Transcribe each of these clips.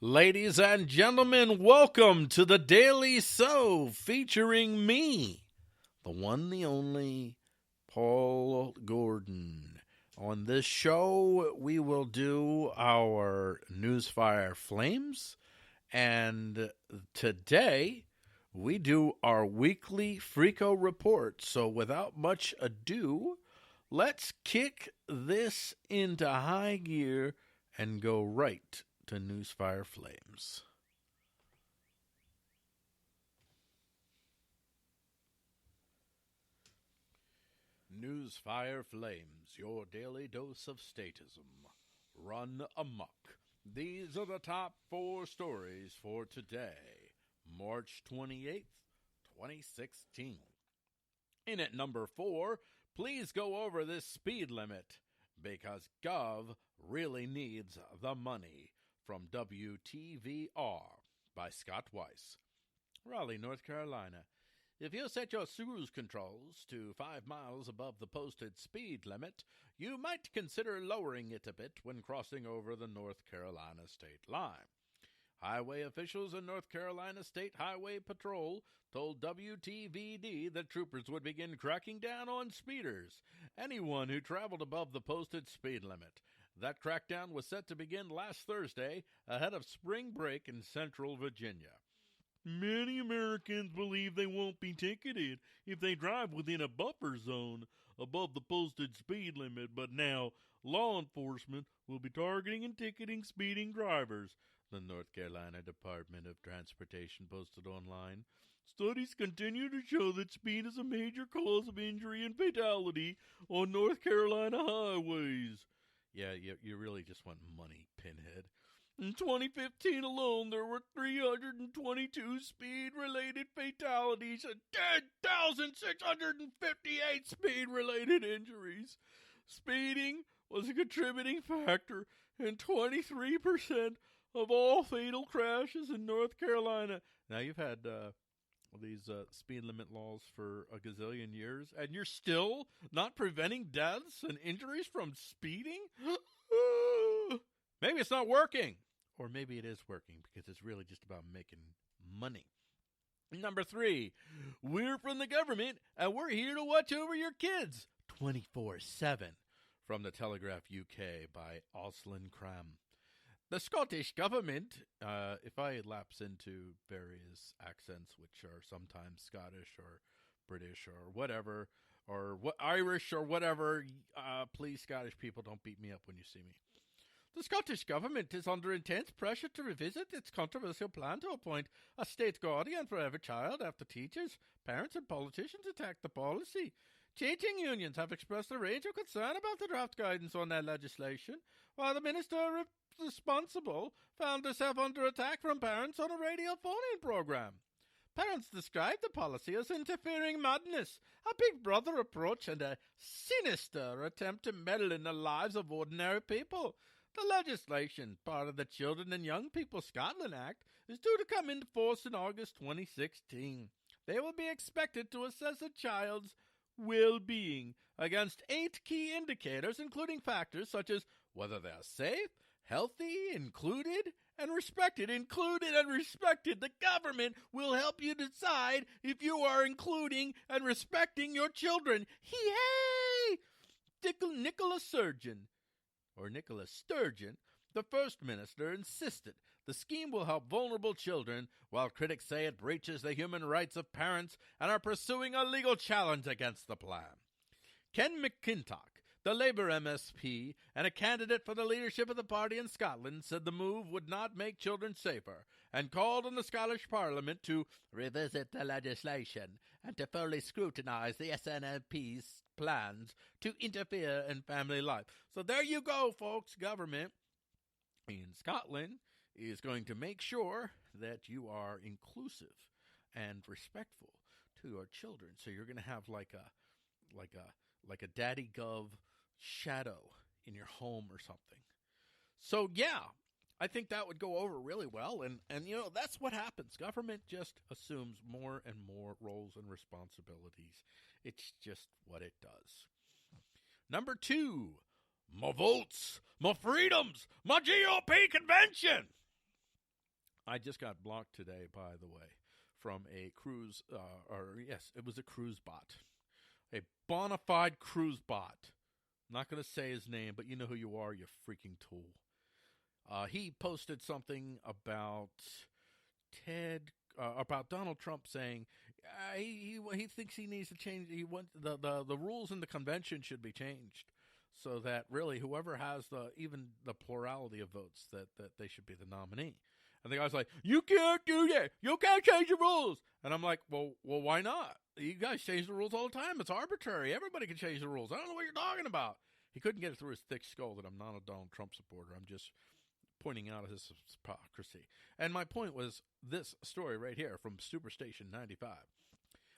Ladies and gentlemen, welcome to the Daily SOW featuring me, the one, the only, Paul Gordon. On this show, we will do our Newsfire Flams, and today we do our weekly Freqqo Report. So without much ado, let's kick this into high gear and go right to Newsfire Flams. Newsfire Flams, your daily dose of statism. Run amok. These are the top 4 stories for today, March 28th, 2016. In at number 4, please go over this speed limit because Gov really needs the money. From WTVR by Scott Weiss. Raleigh, North Carolina. If you set your cruise controls to 5 miles above the posted speed limit, you might consider lowering it a bit when crossing over the North Carolina state line. Highway officials in North Carolina State Highway Patrol told WTVD that troopers would begin cracking down on speeders, anyone who traveled above the posted speed limit. That crackdown was set to begin last Thursday, ahead of spring break in central Virginia. Many Americans believe they won't be ticketed if they drive within a buffer zone above the posted speed limit, but now law enforcement will be targeting and ticketing speeding drivers, the North Carolina Department of Transportation posted online. Studies continue to show that speed is a major cause of injury and fatality on North Carolina highways. Yeah, you really just want money, pinhead. In 2015 alone, there were 322 speed-related fatalities and 10,658 speed-related injuries. Speeding was a contributing factor in 23% of all fatal crashes in North Carolina. Now, you've had these speed limit laws for a gazillion years, and you're still not preventing deaths and injuries from speeding? Maybe it's not working. Or maybe it is working because it's really just about making money. Number 3, we're from the government and we're here to watch over your kids 24/7. From the Telegraph UK by Oslin Cram. The Scottish government, if I lapse into various accents, which are sometimes Scottish or British or whatever, or Irish or whatever, please, Scottish people, don't beat me up when you see me. The Scottish government is under intense pressure to revisit its controversial plan to appoint a state guardian for every child after teachers, parents, and politicians attacked the policy. Teaching unions have expressed a range of concern about the draft guidance on their legislation, while the minister responsible found herself under attack from parents on a radio phone-in program. Parents described the policy as interfering madness, a Big Brother approach, and a sinister attempt to meddle in the lives of ordinary people. The legislation, part of the Children and Young People Scotland Act, is due to come into force in August 2016. They will be expected to assess a child's well-being against 8 key indicators, including factors such as whether they are safe, healthy, included, and respected. Included and respected. The government will help you decide if you are including and respecting your children. Hey! Nicholas Sturgeon, the First Minister, insisted the scheme will help vulnerable children, while critics say it breaches the human rights of parents and are pursuing a legal challenge against the plan. Ken McClintock, the Labour MSP and a candidate for the leadership of the party in Scotland, said the move would not make children safer and called on the Scottish Parliament to revisit the legislation and to fully scrutinise the SNP's plans to interfere in family life. So there you go, folks. Government in Scotland is going to make sure that you are inclusive and respectful to your children. So you're going to have like a Daddy Gov shadow in your home or something. So yeah, I think that would go over really well. And you know, that's what happens. Government just assumes more and more roles and responsibilities. It's just what it does. Number 2, my votes, my freedoms, my GOP convention. I just got blocked today, by the way, from a cruise, it was a cruise bot. A bona fide cruise bot. Not going to say his name, but you know who you are, you freaking tool. He posted something about about Donald Trump saying he thinks he needs to change. The rules in the convention should be changed so that really whoever has even the plurality of votes that they should be the nominee. And the guy's like, you can't do that. You can't change the rules. And I'm like, well, why not? You guys change the rules all the time. It's arbitrary. Everybody can change the rules. I don't know what you're talking about. He couldn't get it through his thick skull that I'm not a Donald Trump supporter. I'm just pointing out his hypocrisy. And my point was this story right here from Superstation 95.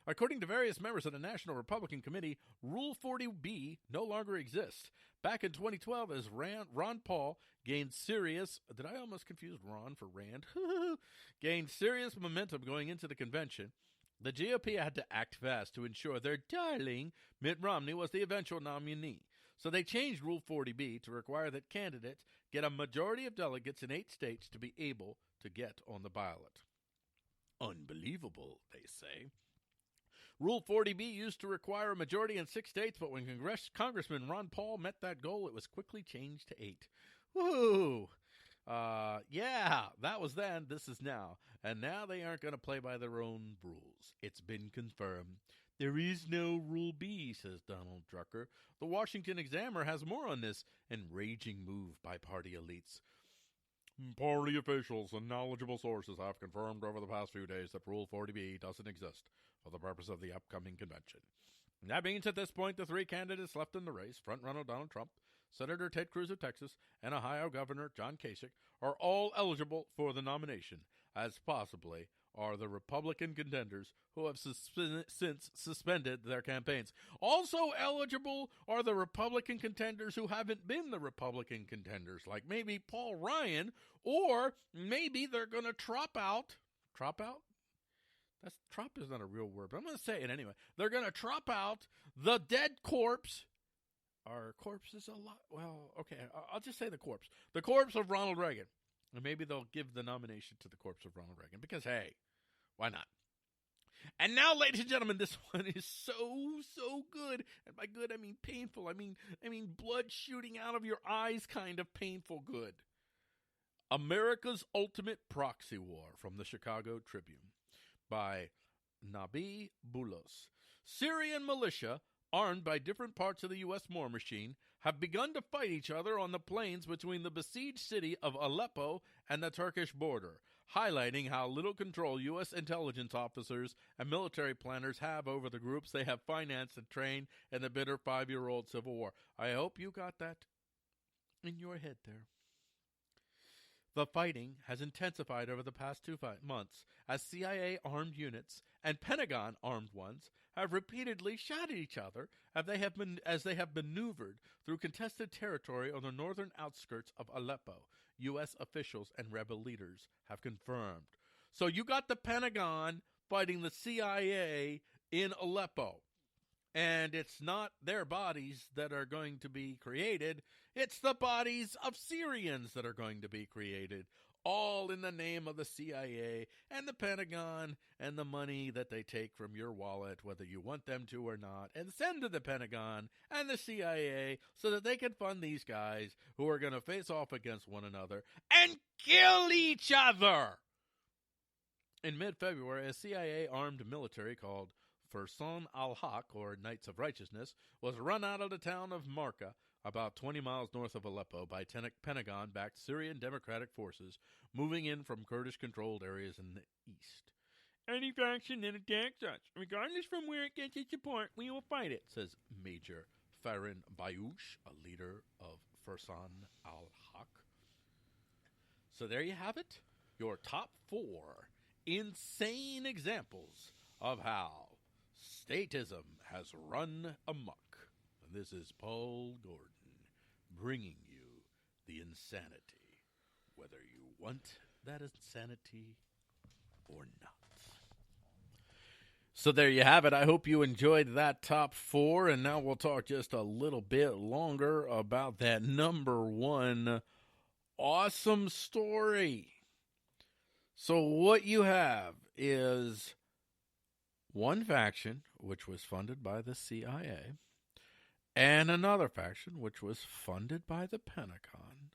According to various members of the National Republican Committee, Rule 40B no longer exists. Back in 2012, as Ron Paul gained serious... Did I almost confuse Ron for Rand? Gained serious momentum going into the convention, the GOP had to act fast to ensure their darling Mitt Romney was the eventual nominee. So they changed Rule 40B to require that candidates get a majority of delegates in 8 states to be able to get on the ballot. Unbelievable, they say. Rule 40B used to require a majority in 6 states, but when Congressman Ron Paul met that goal, it was quickly changed to 8. Woo! Yeah, that was then, this is now. And now they aren't going to play by their own rules. It's been confirmed. There is no Rule B, says Donald Drucker. The Washington Examiner has more on this enraging move by party elites. Party officials and knowledgeable sources have confirmed over the past few days that Rule 40B doesn't exist for the purpose of the upcoming convention. That means at this point, the 3 candidates left in the race, front-runner Donald Trump, Senator Ted Cruz of Texas, and Ohio Governor John Kasich, are all eligible for the nomination, as possibly are the Republican contenders who have since suspended their campaigns. Also eligible are the Republican contenders who haven't been the Republican contenders, like maybe Paul Ryan, or maybe they're going to Trop out? Trop is not a real word, but I'm going to say it anyway. They're going to Trop out the dead corpse. Our corpse is a lot. Well, okay, I'll just say the corpse. The corpse of Ronald Reagan. And maybe they'll give the nomination to the corpse of Ronald Reagan because, hey, why not? And now, ladies and gentlemen, this one is so good. And by good, I mean painful. I mean blood shooting out of your eyes kind of painful good. America's Ultimate Proxy War from the Chicago Tribune by Nabi Boulos. Syrian militia, armed by different parts of the U.S. war machine, have begun to fight each other on the plains between the besieged city of Aleppo and the Turkish border, highlighting how little control U.S. intelligence officers and military planners have over the groups they have financed and trained in the bitter 5-year-old civil war. I hope you got that in your head there. The fighting has intensified over the past 2 months as CIA armed units and Pentagon armed ones have repeatedly shot at each other as they have maneuvered through contested territory on the northern outskirts of Aleppo, U.S. officials and rebel leaders have confirmed. So you got the Pentagon fighting the CIA in Aleppo. And it's not their bodies that are going to be created. It's the bodies of Syrians that are going to be created, all in the name of the CIA and the Pentagon and the money that they take from your wallet, whether you want them to or not, and send to the Pentagon and the CIA so that they can fund these guys who are going to face off against one another and kill each other. In mid-February, a CIA armed military called Fursan al-Haq, or Knights of Righteousness, was run out of the town of Marka, about 20 miles north of Aleppo, by Pentagon-backed Syrian Democratic forces moving in from Kurdish-controlled areas in the east. Any faction that attacks us, regardless from where it gets its support, we will fight it, says Major Farin Bayoush, a leader of Fursan al-Haq. So there you have it, your top 4 insane examples of how statism has run amok. And this is Paul Gordon bringing you the insanity, whether you want that insanity or not. So there you have it. I hope you enjoyed that top 4, and now we'll talk just a little bit longer about that number 1 awesome story. So what you have is one faction, which was funded by the CIA, and another faction, which was funded by the Pentagon,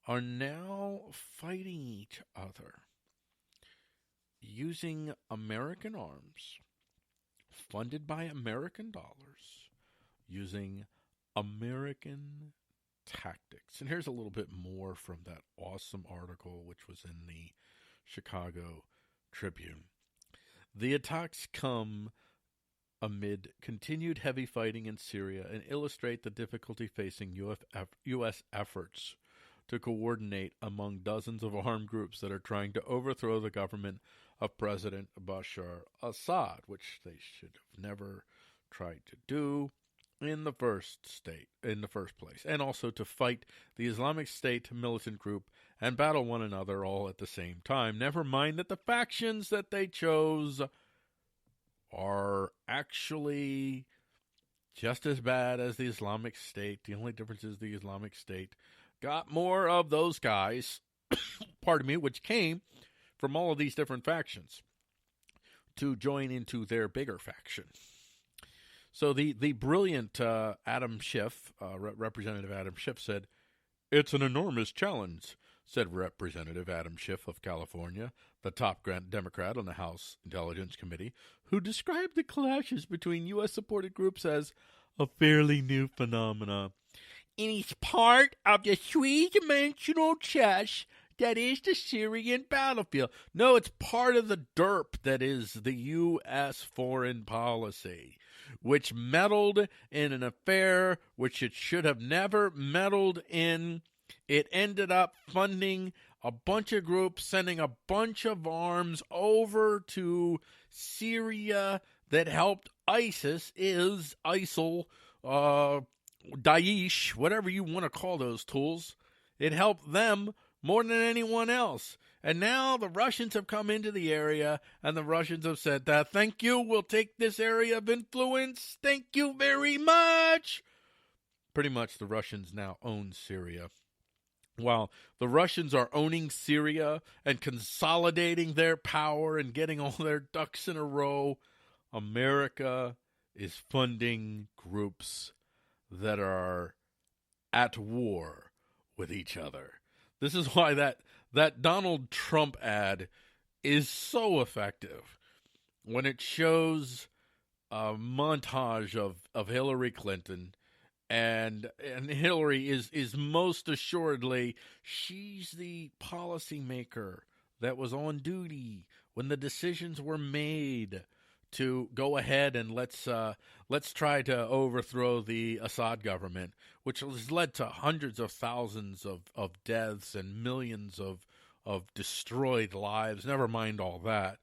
are now fighting each other using American arms, funded by American dollars, using American tactics. And here's a little bit more from that awesome article, which was in the Chicago Tribune. The attacks come amid continued heavy fighting in Syria and illustrate the difficulty facing U.S. efforts to coordinate among dozens of armed groups that are trying to overthrow the government of President Bashar Assad, which they should have never tried to do in the first place, and also to fight the Islamic State militant group and battle one another all at the same time. Never mind that the factions that they chose are actually just as bad as the Islamic State. The only difference is the Islamic State got more of those guys, which came from all of these different factions to join into their bigger faction. So the brilliant Adam Schiff, Representative Adam Schiff, said, "It's an enormous challenge," said Representative Adam Schiff of California, the top Democrat on the House Intelligence Committee, who described the clashes between U.S.-supported groups as a fairly new phenomenon. "It is part of the three-dimensional chess that is the Syrian battlefield." No, it's part of the derp that is the U.S. foreign policy, which meddled in an affair which it should have never meddled in. It ended up funding a bunch of groups, sending a bunch of arms over to Syria that helped ISIL, Daesh, whatever you want to call those tools. It helped them more than anyone else. And now the Russians have come into the area, and the Russians have said that, "Thank you, we'll take this area of influence. Thank you very much." Pretty much the Russians now own Syria. While the Russians are owning Syria and consolidating their power and getting all their ducks in a row, America is funding groups that are at war with each other. This is why that Donald Trump ad is so effective when it shows a montage of Hillary Clinton. And Hillary is most assuredly, she's the policymaker that was on duty when the decisions were made to go ahead and let's try to overthrow the Assad government, which has led to hundreds of thousands of deaths and millions of destroyed lives. Never mind all that.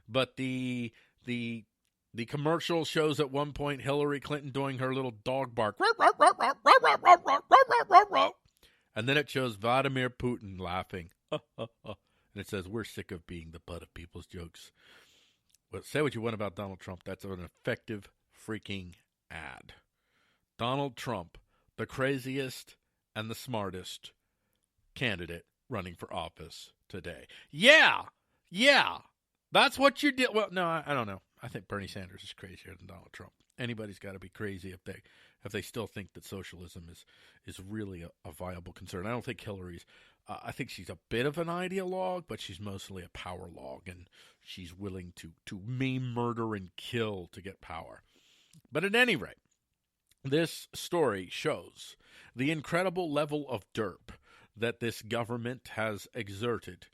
But the commercial shows at one point Hillary Clinton doing her little dog bark. And then it shows Vladimir Putin laughing. And it says, "We're sick of being the butt of people's jokes." But say what you want about Donald Trump, that's an effective freaking ad. Donald Trump, the craziest and the smartest candidate running for office today. Yeah, that's what you did. Well, no, I don't know. I think Bernie Sanders is crazier than Donald Trump. Anybody's got to be crazy if they still think that socialism is really a viable concern. I don't think Hillary's. I think she's a bit of an ideologue, but she's mostly a power log, and she's willing to maim, murder, and kill to get power. But at any rate, this story shows the incredible level of derp that this government has exerted.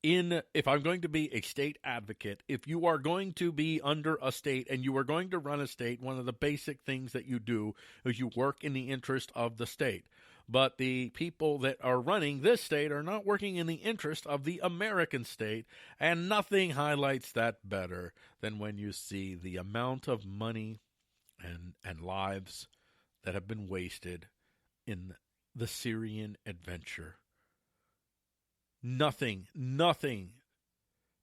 If I'm going to be a state advocate, if you are going to be under a state and you are going to run a state, one of the basic things that you do is you work in the interest of the state. But the people that are running this state are not working in the interest of the American state, and nothing highlights that better than when you see the amount of money and lives that have been wasted in the Syrian adventure. Nothing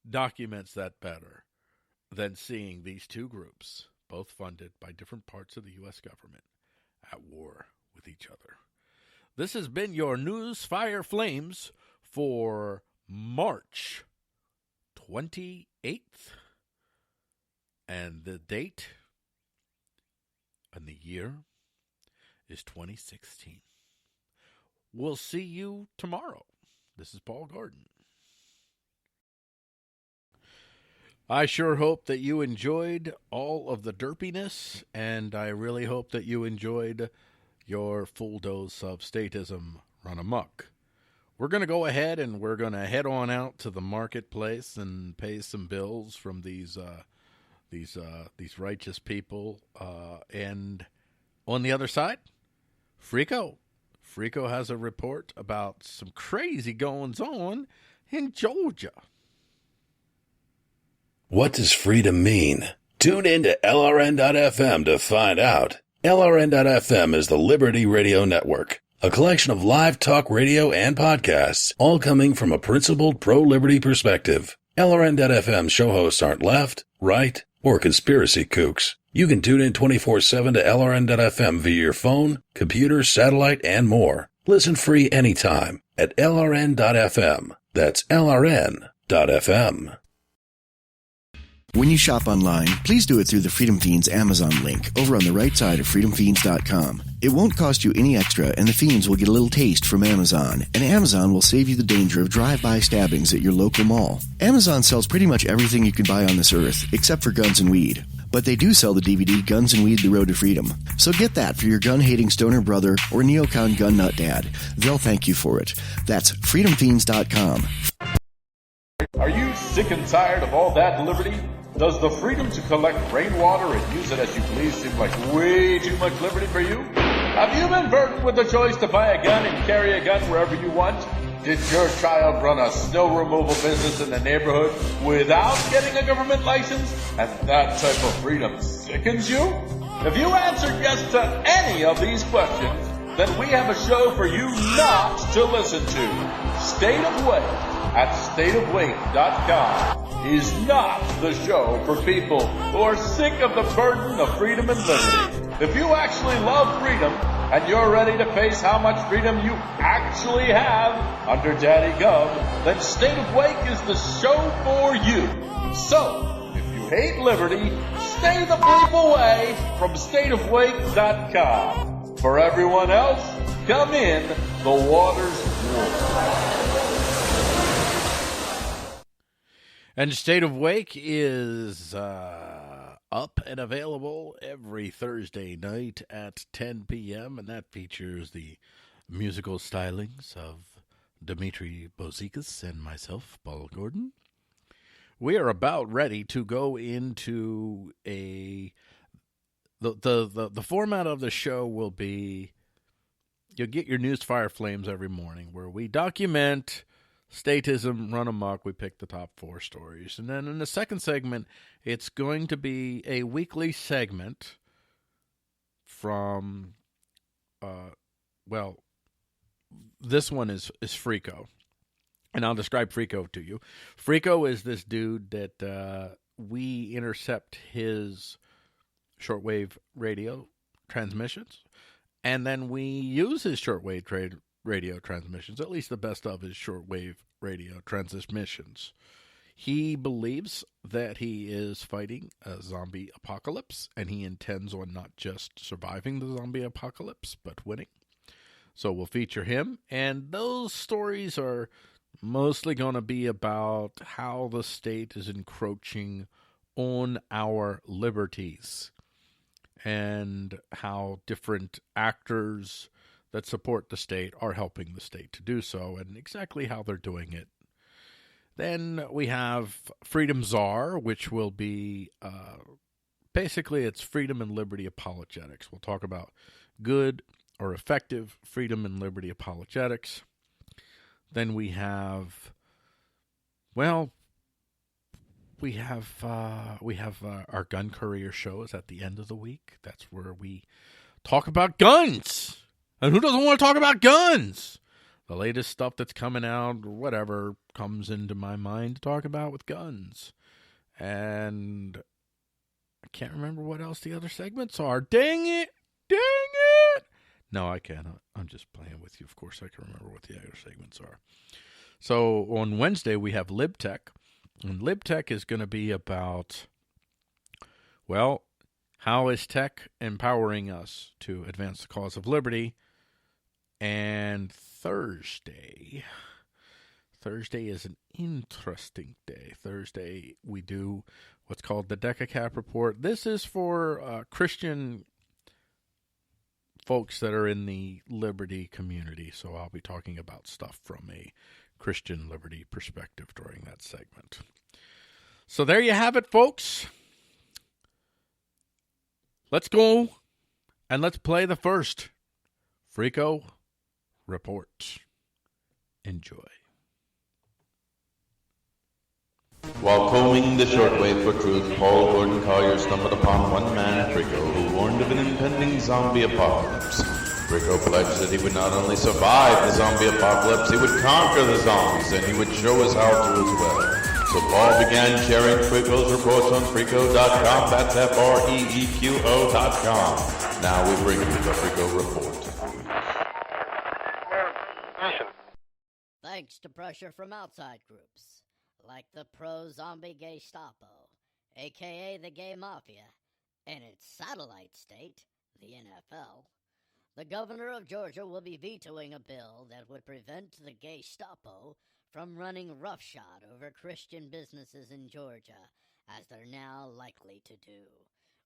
documents that better than seeing these two groups, both funded by different parts of the U.S. government, at war with each other. This has been your Newsfire Flames for March 28th. And the date and the year is 2016. We'll see you tomorrow. This is Paul Gordon. I sure hope that you enjoyed all of the derpiness, and I really hope that you enjoyed your full dose of statism run amok. We're going to go ahead and we're going to head on out to the marketplace and pay some bills from these righteous people. And on the other side, Freqqo. Freqqo has a report about some crazy goings-on in Georgia. What does freedom mean? Tune in to LRN.FM to find out. LRN.FM is the Liberty Radio Network, a collection of live talk radio and podcasts, all coming from a principled pro-liberty perspective. LRN.FM show hosts aren't left, right, or conspiracy kooks. You can tune in 24/7 to LRN.FM via your phone, computer, satellite, and more. Listen free anytime at LRN.FM. That's LRN.FM. When you shop online, please do it through the Freedom Fiends Amazon link over on the right side of freedomfiends.com. It won't cost you any extra, and the Fiends will get a little taste from Amazon, and Amazon will save you the danger of drive-by stabbings at your local mall. Amazon sells pretty much everything you can buy on this earth, except for guns and weed. But they do sell the DVD Guns and Weed, The Road to Freedom. So get that for your gun-hating stoner brother or neocon gun nut dad. They'll thank you for it. That's freedomfiends.com. Are you sick and tired of all that liberty? Does the freedom to collect rainwater and use it as you please seem like way too much liberty for you? Have you been burdened with the choice to buy a gun and carry a gun wherever you want? Did your child run a snow removal business in the neighborhood without getting a government license? And that type of freedom sickens you? If you answered yes to any of these questions, then we have a show for you not to listen to. State of Wake at stateofwake.com is not the show for people who are sick of the burden of freedom and liberty. If you actually love freedom and you're ready to face how much freedom you actually have under Daddy Gov, then State of Wake is the show for you. So, if you hate liberty, stay the bleep away from stateofwake.com. For everyone else, come in, the water's warm. And State of Wake is up and available every Thursday night at 10 p.m., and that features the musical stylings of Dimitri Bozikas and myself, Paul Gordon. We are about ready to go into the format of the show will be, you'll get your Newsfire Flams every morning, where we document statism run amok. We pick the top 4 stories. And then in the second segment, it's going to be a weekly segment from, this one is Freqqo. And I'll describe Freqqo to you. Freqqo is this dude that we intercept his shortwave radio transmissions, and then we use his shortwave radio transmissions, at least the best of his shortwave radio transmissions. He believes that he is fighting a zombie apocalypse, and he intends on not just surviving the zombie apocalypse, but winning. So we'll feature him, and those stories are mostly going to be about how the state is encroaching on our liberties and how different actors that support the state are helping the state to do so, and exactly how they're doing it. Then we have Freedom Czar, which will be basically it's freedom and liberty apologetics. We'll talk about good or effective freedom and liberty apologetics. Then we have, our Gun Courier show is at the end of the week. That's where we talk about guns. And who doesn't want to talk about guns? The latest stuff that's coming out, or whatever, comes into my mind to talk about with guns. And I can't remember what else the other segments are. Dang it! No, I can't. I'm just playing with you. Of course I can remember what the other segments are. So on Wednesday, we have LibTech. And LibTech is going to be about, well, how is tech empowering us to advance the cause of liberty? And Thursday is an interesting day. Thursday, we do what's called the DecaCap Report. This is for Christian folks that are in the liberty community, so I'll be talking about stuff from a Christian liberty perspective during that segment. So there you have it, folks. Let's go and let's play the first Freqqo Report. Enjoy. While combing the shortwave for truth, Paul Gordon Collier stumbled upon one man, Freqqo, who warned of an impending zombie apocalypse. Freqqo pledged that he would not only survive the zombie apocalypse, he would conquer the zombies, and he would show us how to as well. So Paul began sharing Freqqo's reports on Freqqo.com, that's Freeqo.com. Now we bring you the Freqqo Report. Thanks to pressure from outside groups, like the pro-zombie Gaystapo, a.k.a. the Gay Mafia, and its satellite state, the NFL, the governor of Georgia will be vetoing a bill that would prevent the Gaystapo from running roughshod over Christian businesses in Georgia, as they're now likely to do.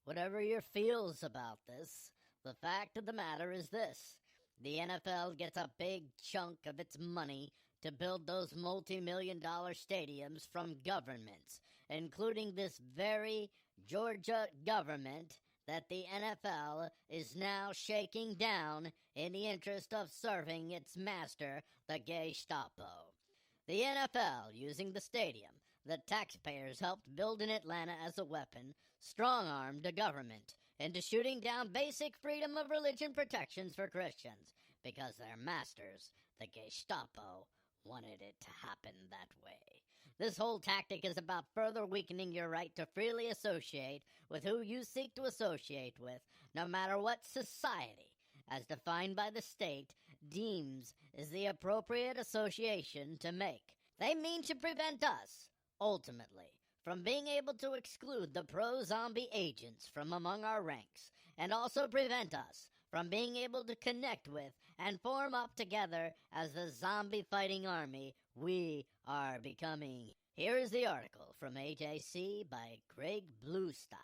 Whatever your feels about this, the fact of the matter is this: the NFL gets a big chunk of its money to build those multi-million-dollar stadiums from governments, including this very Georgia government that the NFL is now shaking down in the interest of serving its master, the Gaystapo. The NFL, using the stadium that taxpayers helped build in Atlanta as a weapon, strong-armed the government into shooting down basic freedom of religion protections for Christians, because their masters, the Gaystapo, wanted it to happen that way. This whole tactic is about further weakening your right to freely associate with who you seek to associate with, no matter what society, as defined by the state, deems is the appropriate association to make. They mean to prevent us, ultimately, from being able to exclude the pro-zombie agents from among our ranks, and also prevent us from being able to connect with and form up together as the zombie-fighting army we are becoming. Here is the article from AJC by Greg Bluestein.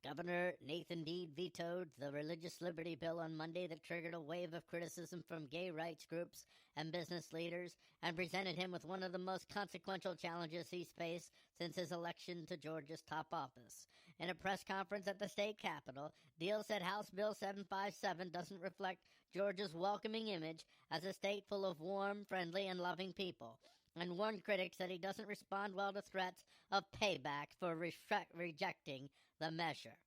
Governor Nathan Deed vetoed the religious liberty bill on Monday that triggered a wave of criticism from gay rights groups and business leaders, and presented him with one of the most consequential challenges he's faced since his election to Georgia's top office. In a press conference at the state capitol, Deal said House Bill 757 doesn't reflect Georgia's welcoming image as a state full of warm, friendly, and loving people, and warned critics that he doesn't respond well to threats of payback for rejecting the measure.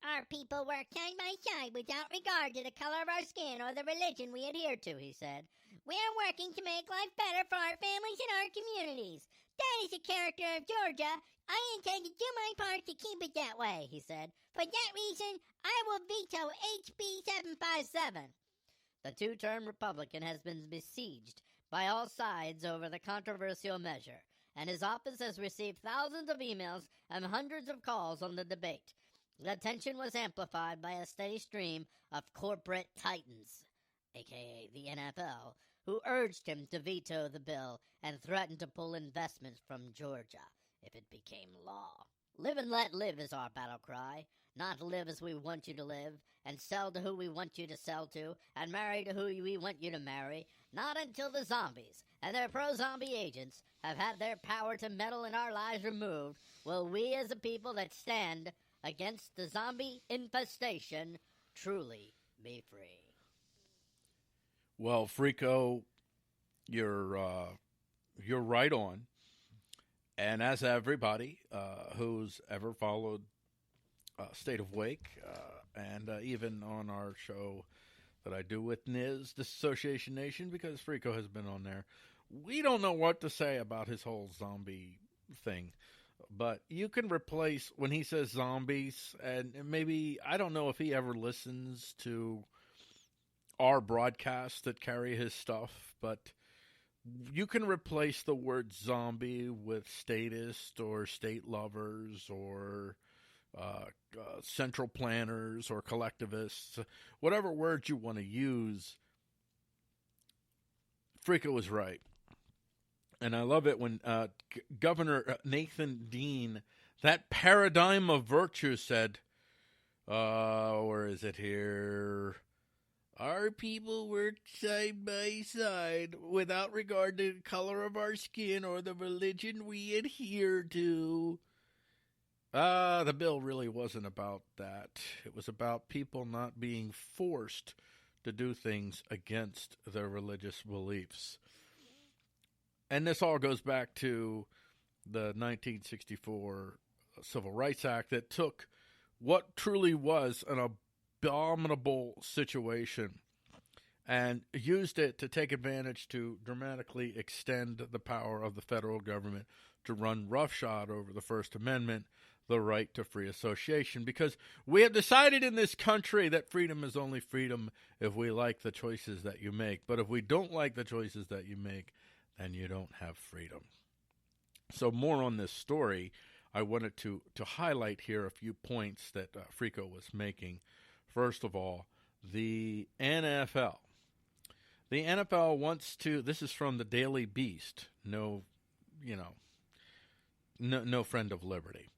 Our people work side by side without regard to the color of our skin or the religion we adhere to, he said. We are working to make life better for our families and our communities. That is the character of Georgia. I intend to do my part to keep it that way, he said. For that reason, I will veto HB 757. The two-term Republican has been besieged by all sides over the controversial measure, and his office has received thousands of emails and hundreds of calls on the debate. The tension was amplified by a steady stream of corporate titans, a.k.a. the NFL, who urged him to veto the bill and threatened to pull investments from Georgia if it became law. Live and let live is our battle cry. Not live as we want you to live, and sell to who we want you to sell to, and marry to who we want you to marry. Not until the zombies and their pro-zombie agents have had their power to meddle in our lives removed will we as a people that stand against the zombie infestation truly be free. Well, Freqqo, you're right on. And as everybody who's ever followed State of Wake, and even on our show that I do with Niz, Disassociation Nation, because Freqqo has been on there, we don't know what to say about his whole zombie thing. But you can replace, when he says zombies, and maybe, I don't know if he ever listens to our broadcasts that carry his stuff, but you can replace the word zombie with statist or state lovers or central planners or collectivists, whatever words you want to use. Freqqo was right. And I love it when Governor Nathan Dean, that paradigm of virtue, said, where is it here? Our people work side by side without regard to the color of our skin or the religion we adhere to. The bill really wasn't about that. It was about people not being forced to do things against their religious beliefs. And this all goes back to the 1964 Civil Rights Act that took what truly was an abominable situation and used it to take advantage to dramatically extend the power of the federal government to run roughshod over the First Amendment, the right to free association, because we have decided in this country that freedom is only freedom if we like the choices that you make. But if we don't like the choices that you make, then you don't have freedom. So more on this story. I wanted to highlight here a few points that Freqqo was making. First of all, the NFL. The NFL wants to, this is from the Daily Beast, no friend of liberty.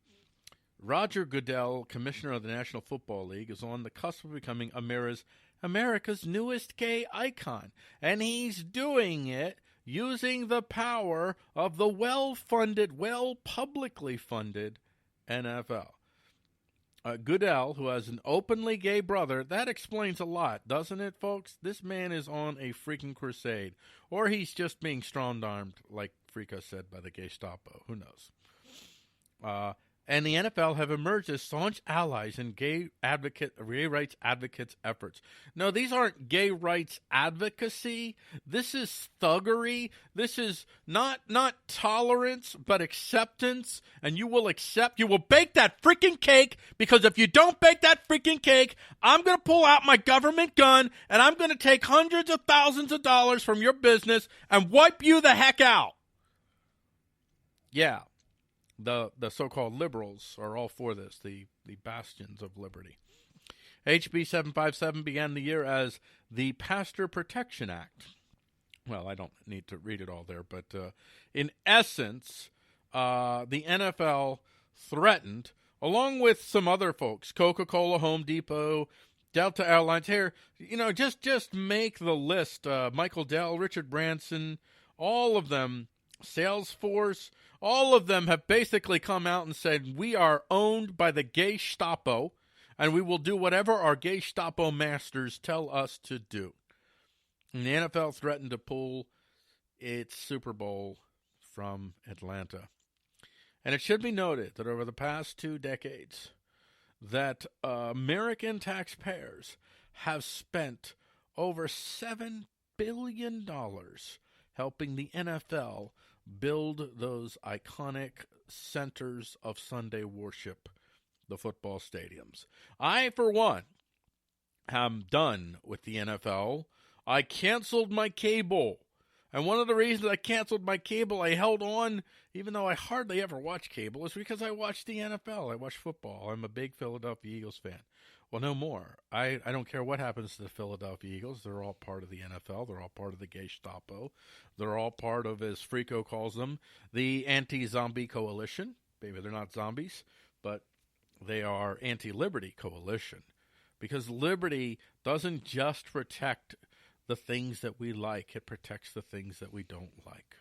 Roger Goodell, commissioner of the National Football League, is on the cusp of becoming America's newest gay icon. And he's doing it using the power of the well-funded, publicly funded NFL. Goodell, who has an openly gay brother, that explains a lot, doesn't it, folks? This man is on a freaking crusade. Or he's just being strong-armed, like Freqqo said, by the Gaystapo. Who knows? And the NFL have emerged as staunch allies in gay rights advocates' efforts. No, these aren't gay rights advocacy. This is thuggery. This is not tolerance, but acceptance. And you will bake that freaking cake, because if you don't bake that freaking cake, I'm going to pull out my government gun and I'm going to take hundreds of thousands of dollars from your business and wipe you the heck out. Yeah. The so-called liberals are all for this, the bastions of liberty. HB 757 began the year as the Pastor Protection Act. Well, I don't need to read it all there, but in essence, the NFL threatened, along with some other folks, Coca-Cola, Home Depot, Delta Airlines, here, just make the list. Michael Dell, Richard Branson, all of them, Salesforce, all of them have basically come out and said, we are owned by the Gaystapo, and we will do whatever our Gaystapo masters tell us to do. And the NFL threatened to pull its Super Bowl from Atlanta. And it should be noted that over the past 2 decades, that American taxpayers have spent over $7 billion helping the NFL build those iconic centers of Sunday worship, the football stadiums. I, for one, am done with the NFL. I canceled my cable. And one of the reasons I canceled my cable, I held on, even though I hardly ever watch cable, is because I watch the NFL. I watch football. I'm a big Philadelphia Eagles fan. Well, no more. I don't care what happens to the Philadelphia Eagles. They're all part of the NFL. They're all part of the Gaystapo. They're all part of, as Freqqo calls them, the anti-zombie coalition. Maybe they're not zombies, but they are anti-liberty coalition. Because liberty doesn't just protect the things that we like. It protects the things that we don't like.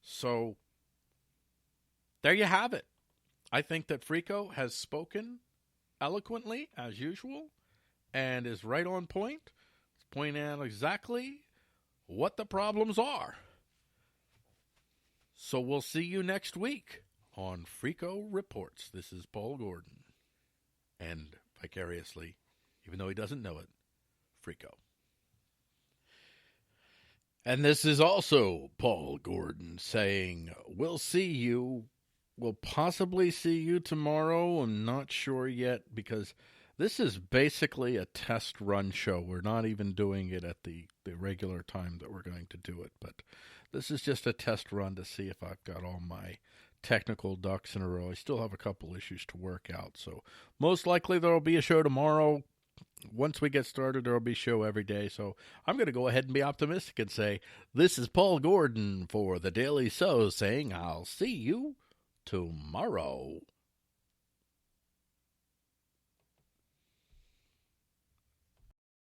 So, there you have it. I think that Freqqo has spoken eloquently, as usual, and is right on point. He's pointing out exactly what the problems are. So we'll see you next week on Freqqo Reports. This is Paul Gordon, and vicariously, even though he doesn't know it, Freqqo. And this is also Paul Gordon saying, we'll possibly see you tomorrow. I'm not sure yet, because this is basically a test run show. We're not even doing it at the regular time that we're going to do it. But this is just a test run to see if I've got all my technical ducks in a row. I still have a couple issues to work out, so most likely there will be a show tomorrow. Once we get started, there will be a show every day, so I'm going to go ahead and be optimistic and say, this is Paul Gordon for the Daily SOW saying I'll see you tomorrow.